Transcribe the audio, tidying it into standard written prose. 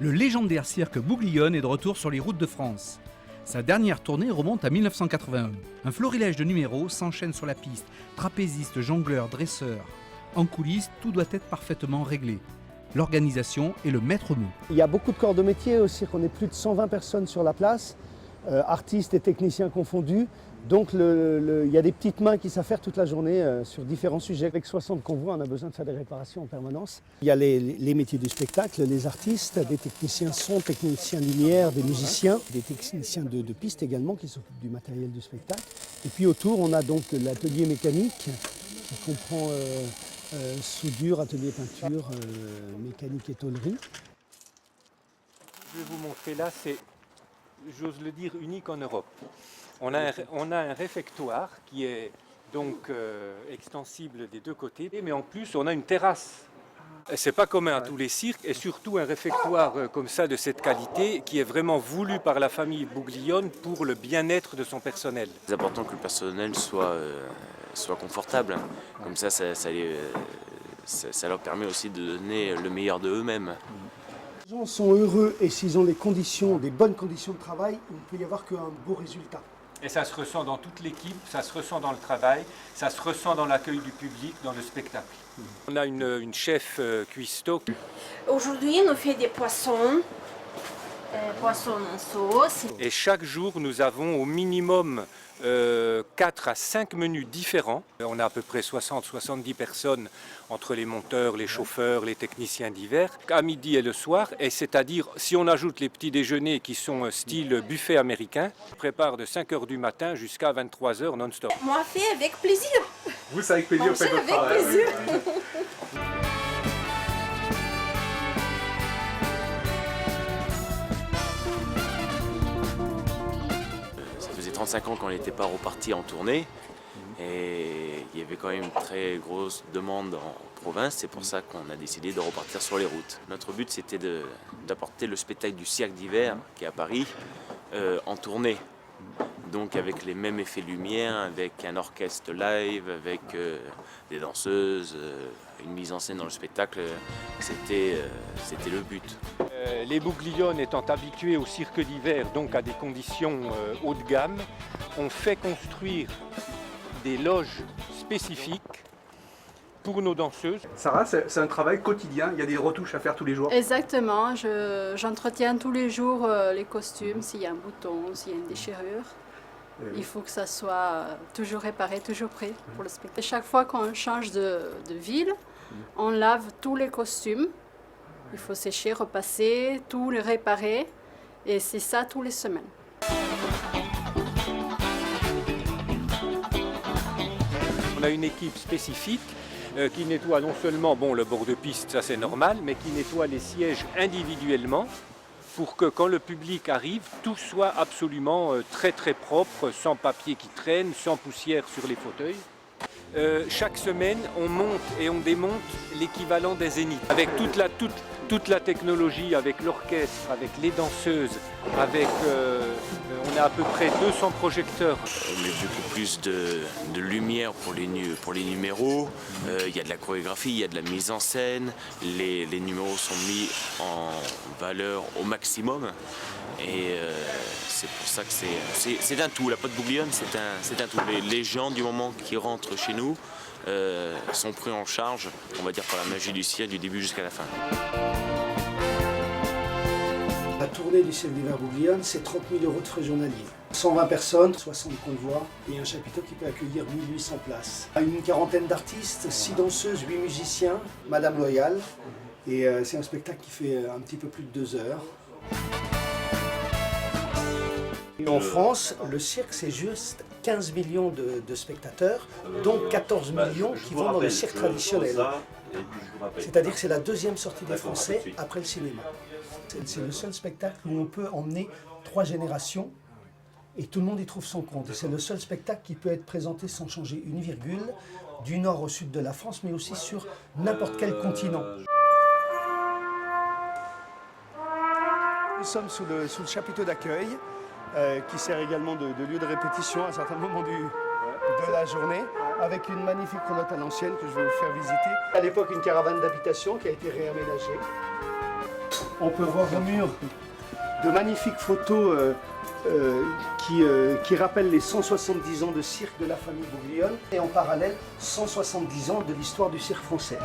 Le légendaire cirque Bouglione est de retour sur les routes de France. Sa dernière tournée remonte à 1981. Un florilège de numéros s'enchaîne sur la piste. Trapézistes, jongleurs, dresseurs. En coulisses, tout doit être parfaitement réglé. L'organisation est le maître mot. Il y a beaucoup de corps de métier aussi, on est plus de 120 personnes sur la place, artistes et techniciens confondus. Donc il y a des petites mains qui savent faire toute la journée sur différents sujets. Avec 60 convois, on a besoin de faire des réparations en permanence. Il y a les métiers du spectacle, les artistes, des techniciens son, techniciens lumière, des musiciens, des techniciens de piste également qui s'occupent du matériel du spectacle. Et puis autour, on a donc l'atelier mécanique qui comprend soudure, atelier peinture, mécanique et tôlerie. Je vais vous montrer là, c'est, j'ose le dire, unique en Europe. On a un réfectoire qui est donc extensible des deux côtés, mais en plus on a une terrasse. C'est pas commun à tous les cirques, et surtout un réfectoire comme ça de cette qualité qui est vraiment voulu par la famille Bouglione pour le bien-être de son personnel. C'est important que le personnel soit confortable, comme ça leur permet aussi de donner le meilleur de eux-mêmes. Les gens sont heureux et s'ils ont des bonnes conditions de travail, il ne peut y avoir qu'un beau résultat. Et ça se ressent dans toute l'équipe, ça se ressent dans le travail, ça se ressent dans l'accueil du public, dans le spectacle. On a une chef cuistot. Aujourd'hui, on fait des poissons en sauce. Et chaque jour, nous avons au minimum 4 à 5 menus différents. On a à peu près 60-70 personnes entre les monteurs, les chauffeurs, les techniciens divers, à midi et le soir. Et c'est-à-dire, si on ajoute les petits déjeuners qui sont style buffet américain, on prépare de 5 h du matin jusqu'à 23 h non-stop. Moi, fait avec plaisir. Vous, c'est avec plaisir, vous faites votre travail. Avec plaisir. Ça faisait 35 ans qu'on n'était pas reparti en tournée et il y avait quand même une très grosse demande en province. C'est pour ça qu'on a décidé de repartir sur les routes. Notre but, c'était d'apporter le spectacle du cirque d'hiver qui est à Paris en tournée. Donc avec les mêmes effets lumière, avec un orchestre live, avec des danseuses, une mise en scène dans le spectacle, c'était le but. Les Bouglione étant habitués au cirque d'hiver, donc à des conditions haut de gamme, on fait construire des loges spécifiques pour nos danseuses. Sarah, c'est un travail quotidien, il y a des retouches à faire tous les jours. Exactement, j'entretiens tous les jours les costumes, s'il y a un bouton, s'il y a une déchirure. Il faut que ça soit toujours réparé, toujours prêt pour le spectacle. Chaque fois qu'on change de ville, on lave tous les costumes. Il faut sécher, repasser, tout les réparer. Et c'est ça tous les semaines. On a une équipe spécifique qui nettoie non seulement le bord de piste, ça c'est normal, mais qui nettoie les sièges individuellement pour que quand le public arrive, tout soit absolument très très propre, sans papier qui traîne, sans poussière sur les fauteuils. Chaque semaine, on monte et on démonte l'équivalent des zéniths, avec toute la technologie, avec l'orchestre, avec les danseuses, avec on a à peu près 200 projecteurs. On met beaucoup plus de lumière pour les numéros, il y a de la chorégraphie, il y a de la mise en scène, les numéros sont mis en valeur au maximum. Et c'est pour ça que c'est un tout. La Pote Bouglione, c'est un tout. Les gens, du moment qu'ils rentrent chez nous, sont pris en charge, on va dire, par la magie du cirque du début jusqu'à la fin. La tournée du cirque d'hiver Bouglione, c'est 30 000 € de frais journaliers. 120 personnes, 60 convois et un chapiteau qui peut accueillir 1800 places. Une quarantaine d'artistes, 6 danseuses, 8 musiciens, Madame Loyal. Et c'est un spectacle qui fait un petit peu plus de 2 heures. Et en France, le cirque, c'est juste 15 millions de spectateurs, dont 14 millions qui vont dans le cirque traditionnel. C'est-à-dire que c'est la deuxième sortie des Français après le cinéma. C'est le seul spectacle où on peut emmener 3 générations et tout le monde y trouve son compte. C'est le seul spectacle qui peut être présenté sans changer une virgule, du nord au sud de la France, mais aussi sur n'importe quel continent. Nous sommes sous le chapiteau d'accueil, qui sert également de lieu de répétition à un certain moment de la journée, avec une magnifique roulotte à l'ancienne que je vais vous faire visiter. À l'époque, une caravane d'habitation qui a été réaménagée. On peut voir au mur de magnifiques photos qui rappellent les 170 ans de cirque de la famille Bouglione et en parallèle 170 ans de l'histoire du cirque français.